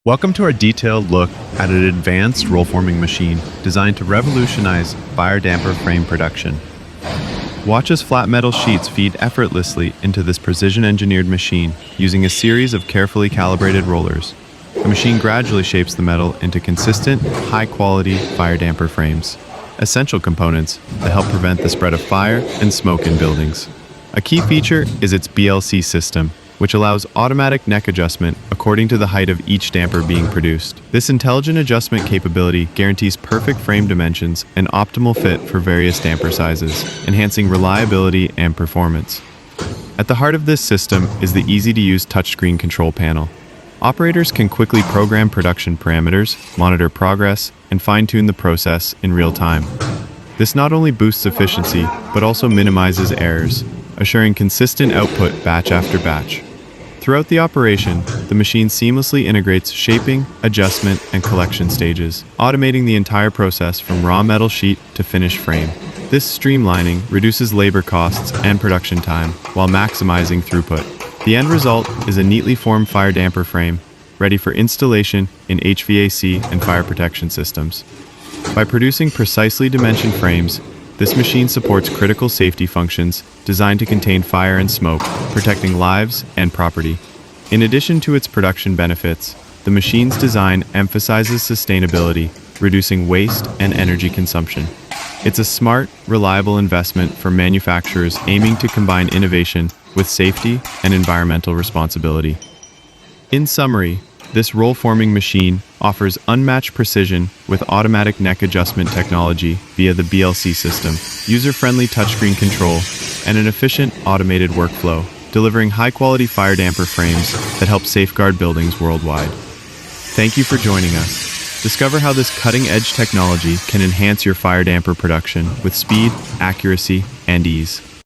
Welcome to our detailed look at an advanced roll-forming machine designed to revolutionize fire damper frame production. Watch as flat metal sheets feed effortlessly into this precision-engineered machine using a series of carefully calibrated rollers. The machine gradually shapes the metal into consistent, high-quality fire damper frames, essential components that help prevent the spread of fire and smoke in buildings. A key feature is its BLC system, which allows automatic neck adjustment according to the height of each damper being produced. This intelligent adjustment capability guarantees perfect frame dimensions and optimal fit for various damper sizes, enhancing reliability and performance. At the heart of this system is the easy-to-use touchscreen control panel. Operators can quickly program production parameters, monitor progress, and fine-tune the process in real time. This not only boosts efficiency, but also minimizes errors, assuring consistent output batch after batch. Throughout the operation, the machine seamlessly integrates shaping, adjustment, and collection stages, automating the entire process from raw metal sheet to finished frame. This streamlining reduces labor costs and production time while maximizing throughput. The end result is a neatly formed fire damper frame, ready for installation in HVAC and fire protection systems. By producing precisely dimensioned frames, this machine supports critical safety functions designed to contain fire and smoke, protecting lives and property. In addition to its production benefits, the machine's design emphasizes sustainability, reducing waste and energy consumption. It's a smart, reliable investment for manufacturers aiming to combine innovation with safety and environmental responsibility. In summary, this roll-forming machine offers unmatched precision with automatic neck adjustment technology via the BLC system, user-friendly touchscreen control, and an efficient automated workflow, delivering high-quality fire damper frames that help safeguard buildings worldwide. Thank you for joining us. Discover how this cutting-edge technology can enhance your fire damper production with speed, accuracy, and ease.